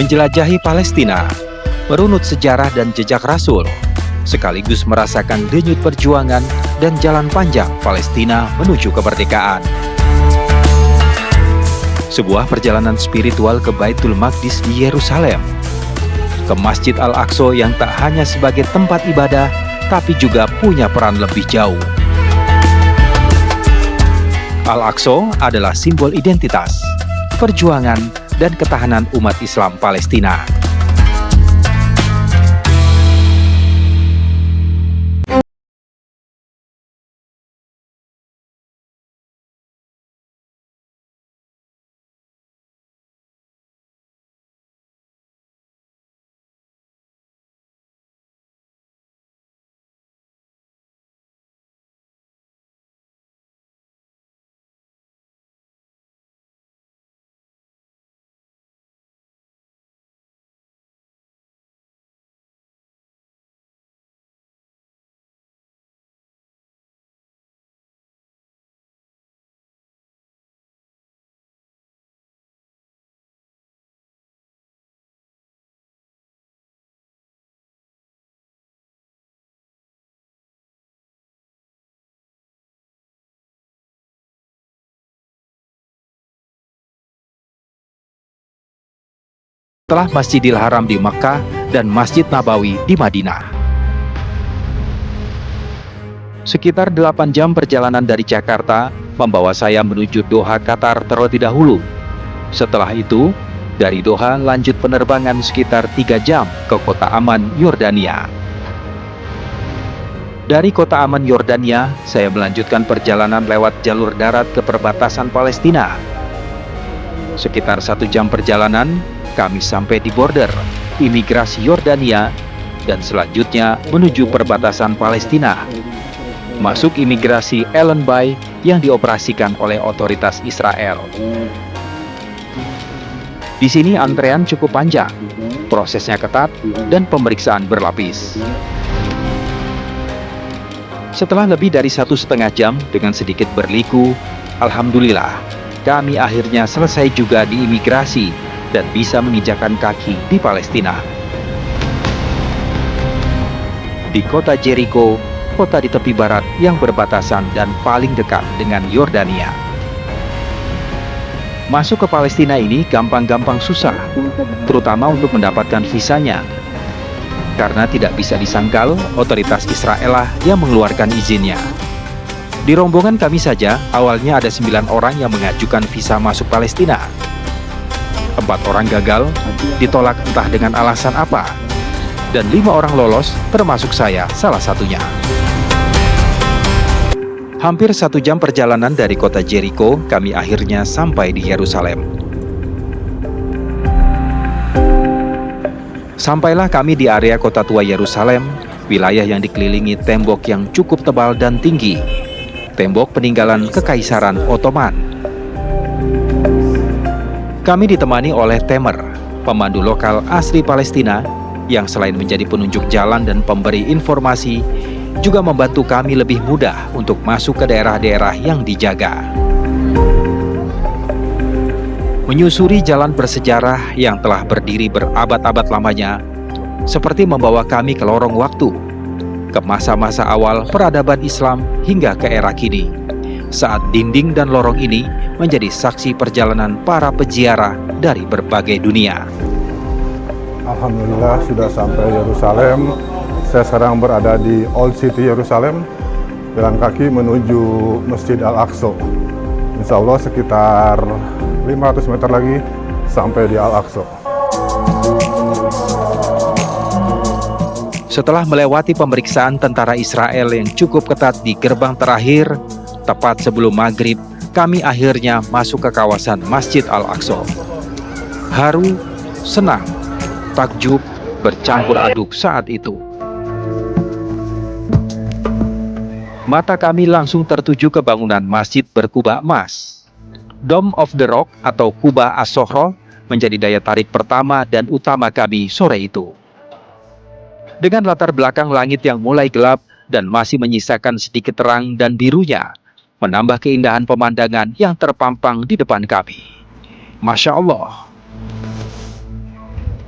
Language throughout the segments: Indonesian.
menjelajahi Palestina, merunut sejarah dan jejak Rasul, sekaligus merasakan denyut perjuangan dan jalan panjang Palestina menuju kemerdekaan. Sebuah perjalanan spiritual ke Baitul Maqdis di Yerusalem, ke Masjid Al-Aqsa yang tak hanya sebagai tempat ibadah, tapi juga punya peran lebih jauh. Al-Aqsa adalah simbol identitas, perjuangan, dan ketahanan umat Islam Palestina. Setelah Masjidil Haram di Makkah dan Masjid Nabawi di Madinah. Sekitar 8 jam perjalanan dari Jakarta membawa saya menuju Doha, Qatar terlebih dahulu. Setelah itu, dari Doha lanjut penerbangan sekitar 3 jam ke Kota Aman, Yordania. Dari Kota Aman, Yordania, saya melanjutkan perjalanan lewat jalur darat ke perbatasan Palestina. Sekitar 1 jam perjalanan, kami sampai di border imigrasi Yordania dan selanjutnya menuju perbatasan Palestina. Masuk imigrasi Allenby yang dioperasikan oleh otoritas Israel. Di sini antrean cukup panjang, prosesnya ketat, dan pemeriksaan berlapis. Setelah lebih dari 1,5 jam dengan sedikit berliku, alhamdulillah, kami akhirnya selesai juga di imigrasi dan bisa menginjakan kaki di Palestina. Di kota Jericho, kota di tepi barat yang berbatasan dan paling dekat dengan Yordania. Masuk ke Palestina ini gampang-gampang susah, terutama untuk mendapatkan visanya. Karena tidak bisa disangkal, otoritas Israel lah yang mengeluarkan izinnya. Di rombongan kami saja, awalnya ada 9 orang yang mengajukan visa masuk Palestina. 4 orang gagal, ditolak entah dengan alasan apa, dan 5 orang lolos, termasuk saya salah satunya. Hampir 1 jam perjalanan dari kota Jericho, kami akhirnya sampai di Yerusalem. Sampailah kami di area kota tua Yerusalem, wilayah yang dikelilingi tembok yang cukup tebal dan tinggi, tembok peninggalan Kekaisaran Ottoman. Kami ditemani oleh Temer, pemandu lokal asli Palestina, yang selain menjadi penunjuk jalan dan pemberi informasi, juga membantu kami lebih mudah untuk masuk ke daerah-daerah yang dijaga. Menyusuri jalan bersejarah yang telah berdiri berabad-abad lamanya, seperti membawa kami ke lorong waktu, ke masa-masa awal peradaban Islam hingga ke era kini, saat dinding dan lorong ini menjadi saksi perjalanan para peziarah dari berbagai dunia. Alhamdulillah sudah sampai Yerusalem. Saya sekarang berada di Old City Yerusalem, jalan kaki menuju Masjid Al-Aqsa. Insya Allah sekitar 500 meter lagi sampai di Al-Aqsa. Setelah melewati pemeriksaan tentara Israel yang cukup ketat di gerbang terakhir, tepat sebelum maghrib, kami akhirnya masuk ke kawasan Masjid Al-Aqsa. Haru, senang, takjub, bercampur aduk saat itu. Mata kami langsung tertuju ke bangunan masjid berkubah emas. Dome of the Rock atau Kubah As-Sohro menjadi daya tarik pertama dan utama kami sore itu. Dengan latar belakang langit yang mulai gelap dan masih menyisakan sedikit terang dan birunya, menambah keindahan pemandangan yang terpampang di depan kami. Masya Allah.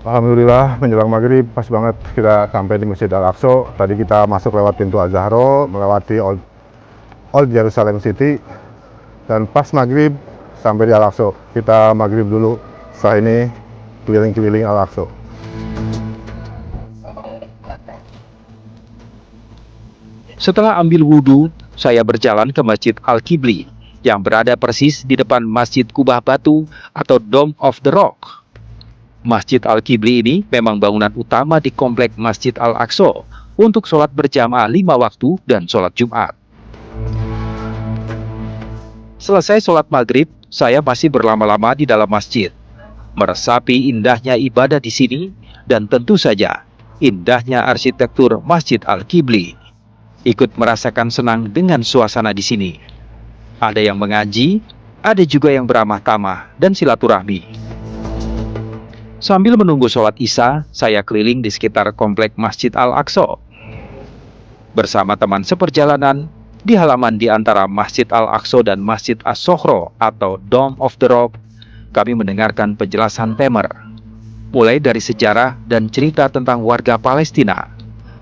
Alhamdulillah menjelang maghrib pas banget kita sampai di Masjid Al-Aqsa. Tadi kita masuk lewat pintu Az-Zahra, melewati Old Jerusalem City, dan pas maghrib sampai di Al-Aqsa. Kita maghrib dulu, setelah ini keliling-keliling Al-Aqsa. Setelah ambil wudhu, saya berjalan ke Masjid Al-Qibli yang berada persis di depan Masjid Kubah Batu atau Dome of the Rock. Masjid Al-Qibli ini memang bangunan utama di komplek Masjid Al-Aqsa untuk sholat berjamaah 5 waktu dan sholat Jumat. Selesai sholat maghrib, saya masih berlama-lama di dalam masjid, meresapi indahnya ibadah di sini dan tentu saja indahnya arsitektur Masjid Al-Qibli. Ikut merasakan senang dengan suasana di sini. Ada yang mengaji, ada juga yang beramah tamah dan silaturahmi. Sambil menunggu sholat Isya, saya keliling di sekitar komplek Masjid Al-Aqsa. Bersama teman seperjalanan, di halaman di antara Masjid Al-Aqsa dan Masjid As-Sohro atau Dome of the Rock, kami mendengarkan penjelasan Tamer, mulai dari sejarah dan cerita tentang warga Palestina,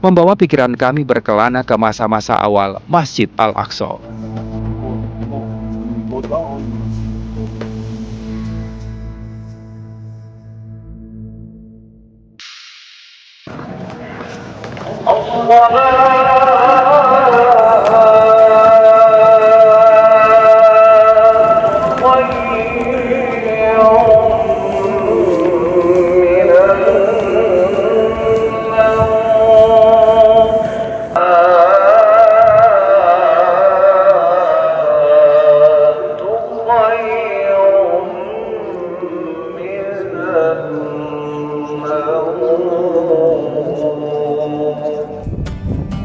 membawa pikiran kami berkelana ke masa-masa awal Masjid Al-Aqsa.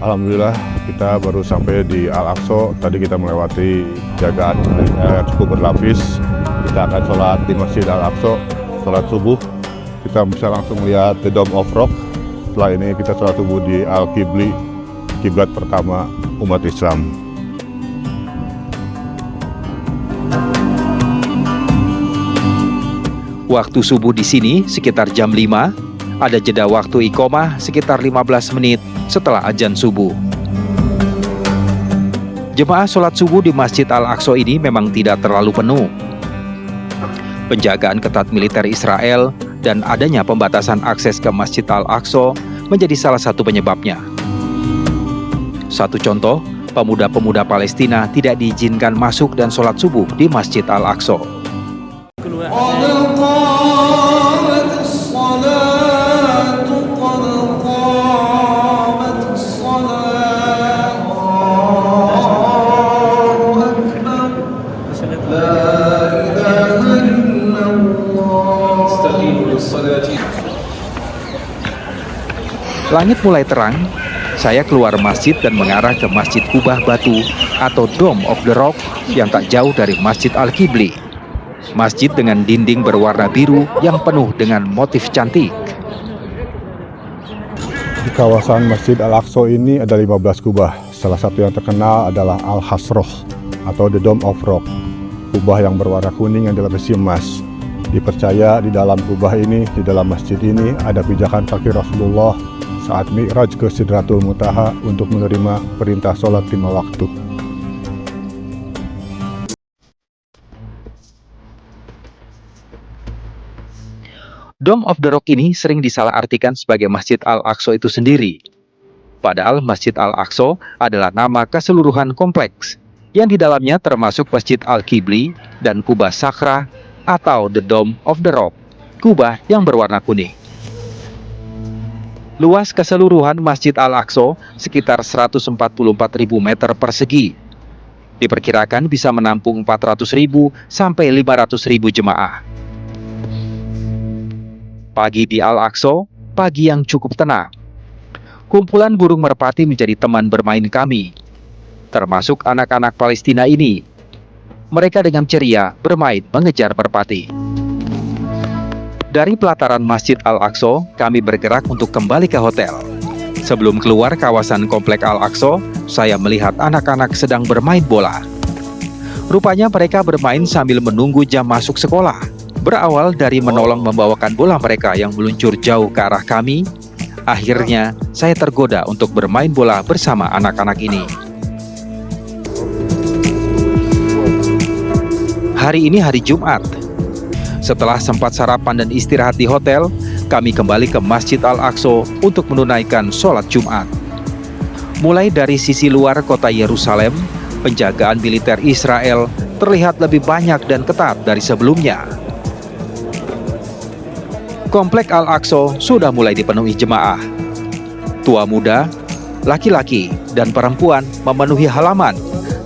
Alhamdulillah kita baru sampai di Al-Aqsa. Tadi kita melewati jagaan yang cukup berlapis. Kita akan sholat di Masjid Al-Aqsa, sholat subuh. Kita bisa langsung lihat The Dome of Rock. Setelah ini kita sholat subuh di Al-Qibli, kiblat pertama umat Islam. Waktu subuh di sini sekitar jam 5, ada jeda waktu iqomah sekitar 15 menit setelah azan subuh. Jemaah sholat subuh di Masjid Al-Aqsa ini memang tidak terlalu penuh. Penjagaan ketat militer Israel dan adanya pembatasan akses ke Masjid Al-Aqsa menjadi salah satu penyebabnya. Satu contoh, pemuda-pemuda Palestina tidak diizinkan masuk dan sholat subuh di Masjid Al-Aqsa. Langit mulai terang, saya keluar masjid dan mengarah ke Masjid Kubah Batu atau Dome of the Rock yang tak jauh dari Masjid Al-Qibli. Masjid dengan dinding berwarna biru yang penuh dengan motif cantik. Di kawasan Masjid Al-Aqsa ini ada 15 kubah. Salah satu yang terkenal adalah Al-Hasroh atau The Dome of Rock. Kubah yang berwarna kuning yang dilapisi emas. Dipercaya di dalam kubah ini, di dalam masjid ini ada pijakan kaki Rasulullah saat Mi'raj ke Sidratul Muntaha untuk menerima perintah sholat 5 waktu. Dome of the Rock ini sering disalahartikan sebagai Masjid Al-Aqsa itu sendiri. Padahal Masjid Al-Aqsa adalah nama keseluruhan kompleks, yang di dalamnya termasuk Masjid Al-Qibli dan Kubah Sakra atau The Dome of the Rock, kubah yang berwarna kuning. Luas keseluruhan Masjid Al-Aqsa sekitar 144.000 meter persegi. Diperkirakan bisa menampung 400.000 sampai 500.000 jemaah. Pagi di Al-Aqsa, pagi yang cukup tenang. Kumpulan burung merpati menjadi teman bermain kami, termasuk anak-anak Palestina ini. Mereka dengan ceria bermain mengejar merpati. Dari pelataran Masjid Al-Aqsa, kami bergerak untuk kembali ke hotel. Sebelum keluar kawasan komplek Al-Aqsa, saya melihat anak-anak sedang bermain bola. Rupanya mereka bermain sambil menunggu jam masuk sekolah, Berawal dari menolong membawakan bola mereka yang meluncur jauh ke arah kami, akhirnya saya tergoda untuk bermain bola bersama anak-anak ini. Hari ini hari Jumat. Setelah sempat sarapan dan istirahat di hotel, kami kembali ke Masjid Al-Aqsa untuk menunaikan sholat Jumat. Mulai dari sisi luar kota Yerusalem, penjagaan militer Israel terlihat lebih banyak dan ketat dari sebelumnya. Komplek Al-Aqsa sudah mulai dipenuhi jemaah. Tua muda, laki-laki, dan perempuan memenuhi halaman,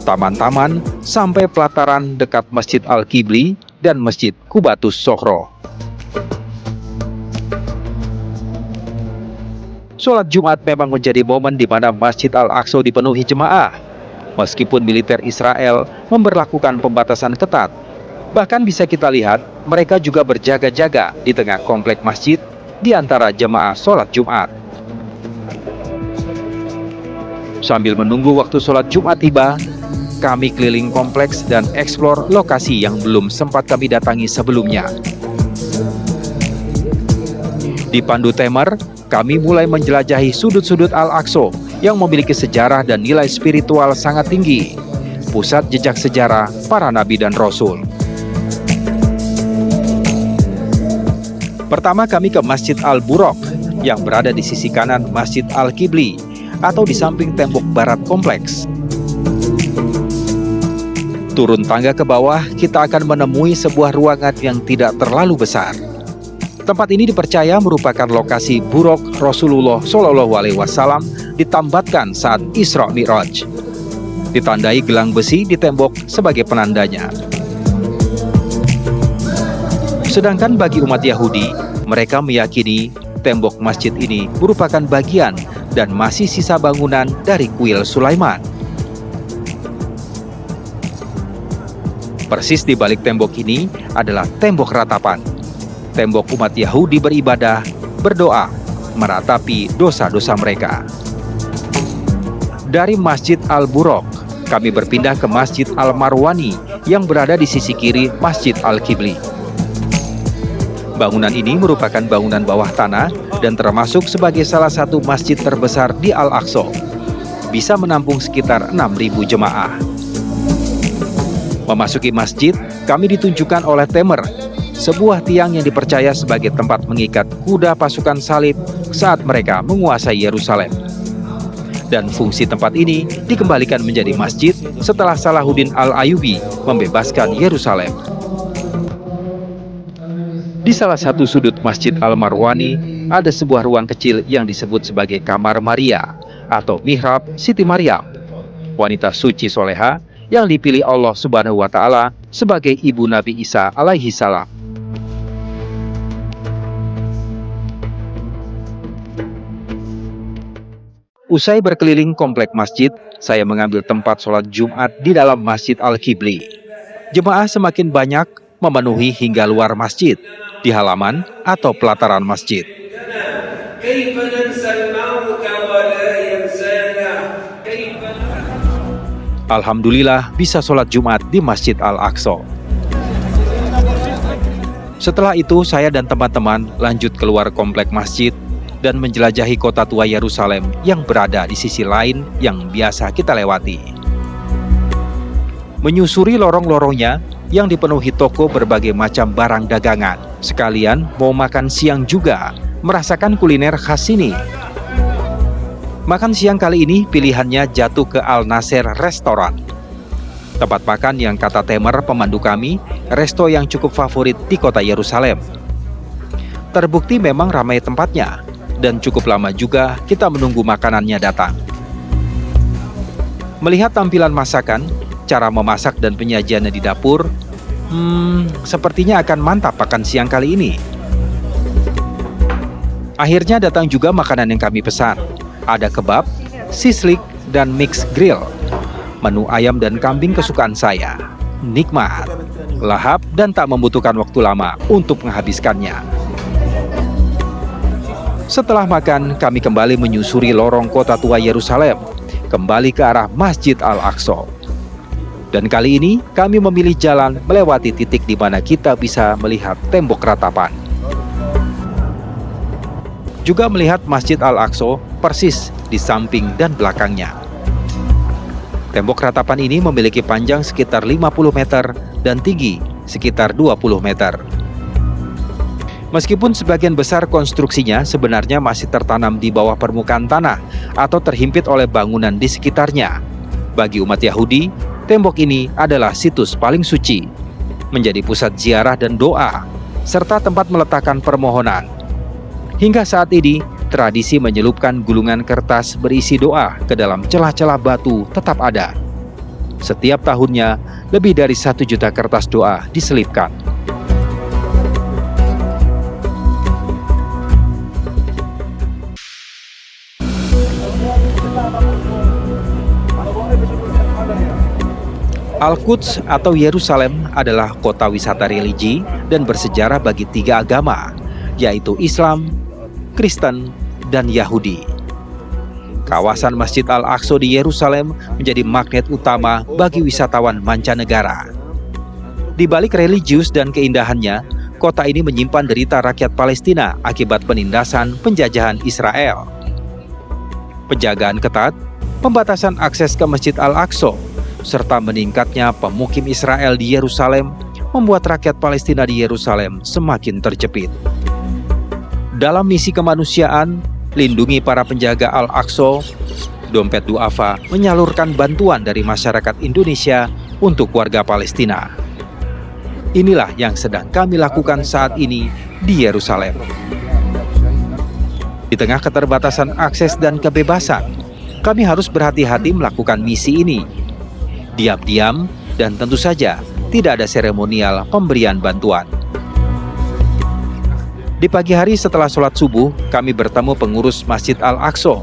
taman-taman, sampai pelataran dekat Masjid Al-Qibli dan Masjid Qubatus Sokhro. Sholat Jumat memang menjadi momen di mana Masjid Al-Aqsa dipenuhi jemaah. Meskipun militer Israel memberlakukan pembatasan ketat, bahkan bisa kita lihat mereka juga berjaga-jaga di tengah komplek masjid di antara jemaah sholat Jumat. Sambil menunggu waktu sholat Jumat tiba, kami keliling kompleks dan eksplor lokasi yang belum sempat kami datangi sebelumnya. Di Pandu Temer, kami mulai menjelajahi sudut-sudut Al-Aqsa yang memiliki sejarah dan nilai spiritual sangat tinggi, pusat jejak sejarah para nabi dan rasul. Pertama kami ke Masjid Al-Buraq yang berada di sisi kanan Masjid Al-Qibli atau di samping tembok barat kompleks. Turun tangga ke bawah, kita akan menemui sebuah ruangan yang tidak terlalu besar. Tempat ini dipercaya merupakan lokasi buraq Rasulullah SAW ditambatkan saat Isra Mi'raj. Ditandai gelang besi di tembok sebagai penandanya. Sedangkan bagi umat Yahudi, mereka meyakini tembok masjid ini merupakan bagian dan masih sisa bangunan dari kuil Sulaiman. Persis di balik tembok ini adalah tembok ratapan. Tembok umat Yahudi beribadah, berdoa, meratapi dosa-dosa mereka. Dari Masjid Al-Buraq, kami berpindah ke Masjid Al-Marwani yang berada di sisi kiri Masjid Al-Qibli. Bangunan ini merupakan bangunan bawah tanah dan termasuk sebagai salah satu masjid terbesar di Al-Aqsa. Bisa menampung sekitar 6.000 jemaah. Memasuki masjid, kami ditunjukkan oleh Temer, sebuah tiang yang dipercaya sebagai tempat mengikat kuda pasukan salib saat mereka menguasai Yerusalem. Dan fungsi tempat ini dikembalikan menjadi masjid setelah Salahuddin Al-Ayyubi membebaskan Yerusalem. Di salah satu sudut Masjid Al-Marwani ada sebuah ruang kecil yang disebut sebagai kamar Maria atau mihrab Siti Maryam, wanita suci soleha yang dipilih Allah Subhanahu wa Ta'ala sebagai ibu Nabi Isa alaihi salam. Usai berkeliling komplek masjid, saya mengambil tempat sholat Jumat di dalam Masjid Al-Qibli. Jemaah semakin banyak memenuhi hingga luar masjid, di halaman atau pelataran masjid. Alhamdulillah bisa sholat Jumat di Masjid Al-Aqsa. Setelah itu saya dan teman-teman lanjut keluar komplek masjid dan menjelajahi kota tua Yerusalem yang berada di sisi lain yang biasa kita lewati. Menyusuri lorong-lorongnya yang dipenuhi toko berbagai macam barang dagangan. Sekalian mau makan siang juga, merasakan kuliner khas sini. Makan siang kali ini pilihannya jatuh ke Al-Nasir Restoran. Tempat makan yang kata Temer pemandu kami, resto yang cukup favorit di kota Yerusalem. Terbukti memang ramai tempatnya, dan cukup lama juga kita menunggu makanannya datang. Melihat tampilan masakan, cara memasak dan penyajiannya di dapur, sepertinya akan mantap makan siang kali ini. Akhirnya datang juga makanan yang kami pesan. Ada kebab, sislik, dan mix grill. Menu ayam dan kambing kesukaan saya. Nikmat, lahap, dan tak membutuhkan waktu lama untuk menghabiskannya. Setelah makan, kami kembali menyusuri lorong kota tua Yerusalem, kembali ke arah Masjid Al-Aqsa. Dan kali ini kami memilih jalan melewati titik di mana kita bisa melihat tembok ratapan. Juga melihat Masjid Al-Aqsa persis di samping dan belakangnya. Tembok ratapan ini memiliki panjang sekitar 50 meter dan tinggi sekitar 20 meter. Meskipun sebagian besar konstruksinya sebenarnya masih tertanam di bawah permukaan tanah atau terhimpit oleh bangunan di sekitarnya, bagi umat Yahudi, tembok ini adalah situs paling suci, menjadi pusat ziarah dan doa, serta tempat meletakkan permohonan. Hingga saat ini, tradisi menyelupkan gulungan kertas berisi doa ke dalam celah-celah batu tetap ada. Setiap tahunnya, lebih dari 1 juta kertas doa diselipkan. Al-Quds atau Yerusalem adalah kota wisata religi dan bersejarah bagi 3 agama, yaitu Islam, Kristen, dan Yahudi. Kawasan Masjid Al-Aqsa di Yerusalem menjadi magnet utama bagi wisatawan mancanegara. Di balik religius dan keindahannya, kota ini menyimpan derita rakyat Palestina akibat penindasan penjajahan Israel. Penjagaan ketat, pembatasan akses ke Masjid Al-Aqsa, serta meningkatnya pemukim Israel di Yerusalem membuat rakyat Palestina di Yerusalem semakin terjepit. Dalam misi kemanusiaan, lindungi para penjaga Al-Aqsa, Dompet Duafa menyalurkan bantuan dari masyarakat Indonesia untuk warga Palestina. Inilah yang sedang kami lakukan saat ini di Yerusalem. Di tengah keterbatasan akses dan kebebasan, kami harus berhati-hati melakukan misi ini. Diam-diam dan tentu saja tidak ada seremonial pemberian bantuan. Di pagi hari setelah sholat subuh, kami bertemu pengurus Masjid Al-Aqsa,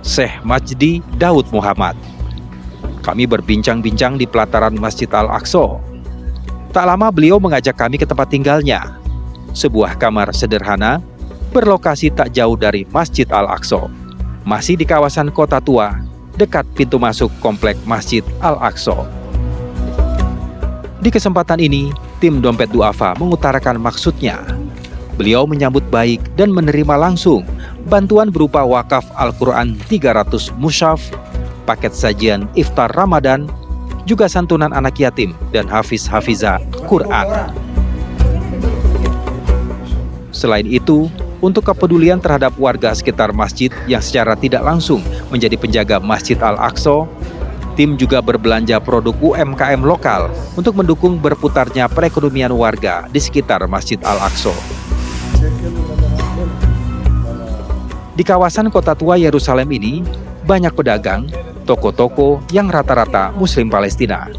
Syekh Majdi Daud Muhammad. Kami berbincang-bincang di pelataran Masjid Al-Aqsa. Tak lama beliau mengajak kami ke tempat tinggalnya, sebuah kamar sederhana berlokasi tak jauh dari Masjid Al-Aqsa, masih di kawasan Kota Tua, dekat pintu masuk komplek Masjid Al-Aqsa. Di kesempatan ini, tim Dompet Duafa mengutarakan maksudnya. Beliau menyambut baik dan menerima langsung bantuan berupa wakaf Al-Quran 300 mushaf, paket sajian iftar Ramadan, juga santunan anak yatim dan hafiz-hafizah Quran. Selain itu, untuk kepedulian terhadap warga sekitar masjid yang secara tidak langsung menjadi penjaga Masjid Al-Aqsa, tim juga berbelanja produk UMKM lokal untuk mendukung berputarnya perekonomian warga di sekitar Masjid Al-Aqsa. Di kawasan Kota Tua Yerusalem ini, banyak pedagang, toko-toko yang rata-rata Muslim Palestina,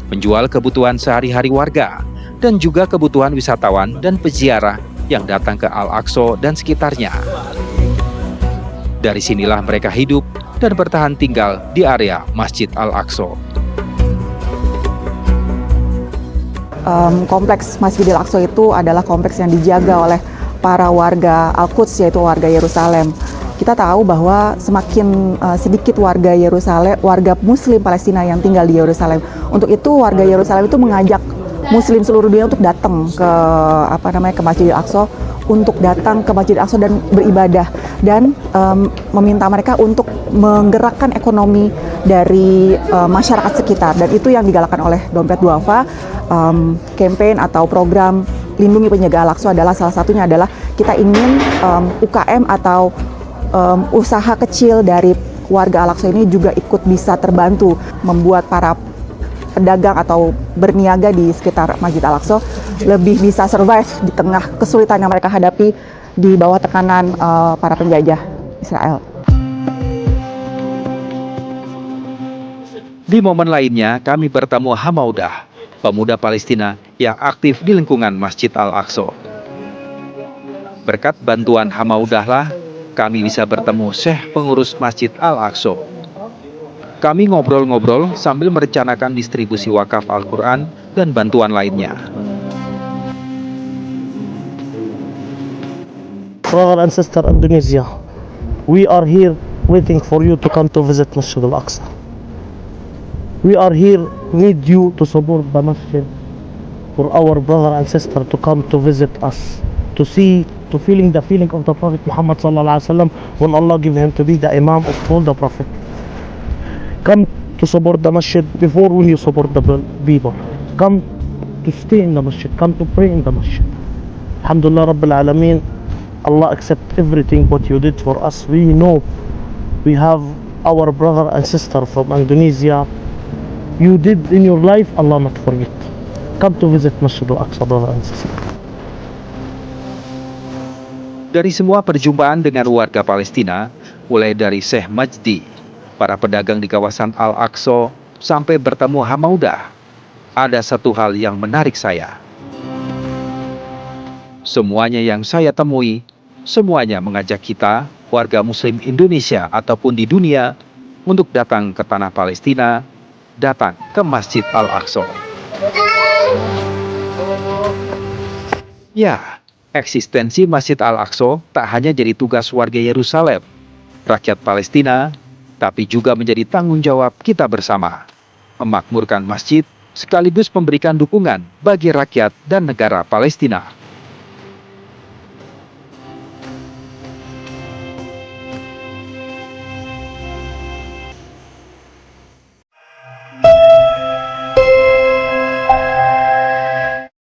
menjual kebutuhan sehari-hari warga dan juga kebutuhan wisatawan dan peziarah yang datang ke Al-Aqsa dan sekitarnya. Dari sinilah mereka hidup dan bertahan tinggal di area Masjid Al-Aqsa. Kompleks Masjidil Aqsa itu adalah kompleks yang dijaga oleh para warga Al-Quds, yaitu warga Yerusalem. Kita tahu bahwa semakin sedikit warga Yerusalem, warga Muslim Palestina yang tinggal di Yerusalem. Untuk itu warga Yerusalem itu mengajak Muslim seluruh dunia untuk datang ke Masjidil Aqsa, untuk datang ke Masjidil Aqsa dan beribadah, dan meminta mereka untuk menggerakkan ekonomi dari masyarakat sekitar. Dan itu yang digalakkan oleh Dompet Duafa. Campaign atau program Lindungi Penjaga Al-Aqsa adalah salah satunya adalah kita ingin UKM atau usaha kecil dari warga Al-Aqsa ini juga ikut bisa terbantu membuat para pedagang atau berniaga di sekitar Masjid Al-Aqsa lebih bisa survive di tengah kesulitan yang mereka hadapi di bawah tekanan para penjajah Israel. Di momen lainnya, kami bertemu Hamaudah, pemuda Palestina yang aktif di lingkungan Masjid Al-Aqsa. Berkat bantuan Hamaudah lah, kami bisa bertemu Syekh pengurus Masjid Al-Aqsa. Kami ngobrol-ngobrol sambil merencanakan distribusi wakaf Al-Quran dan bantuan lainnya. For our ancestor Indonesia, we are here waiting for you to come to visit Masjid Al-Aqsa. We are here, need you to support the masjid for our brother and sister to come to visit us, to see, to feeling the feeling of the Prophet Muhammad sallallahu alaihi wasallam when Allah gave him to be the Imam of all the Prophet. Come to support the masjid before when you support the people. Come to stay in the masjid, come to pray in the masjid. Alhamdulillah Rabbil Alameen, Allah accept everything what you did for us. We know we have our brother and sister from Indonesia. You did in your life, Allah not forget. Come to visit Masjid Al-Aqsa, brother and sister. Dari semua perjumpaan dengan warga Palestina, mulai dari Syekh Majdi, para pedagang di kawasan Al-Aqsa, sampai bertemu Hamaudah, ada satu hal yang menarik saya. Semuanya yang saya temui, semuanya mengajak kita, warga Muslim Indonesia ataupun di dunia, untuk datang ke tanah Palestina, datang ke Masjid Al-Aqsa. Ya, eksistensi Masjid Al-Aqsa tak hanya jadi tugas warga Yerusalem, rakyat Palestina, tapi juga menjadi tanggung jawab kita bersama. Memakmurkan masjid sekaligus memberikan dukungan bagi rakyat dan negara Palestina.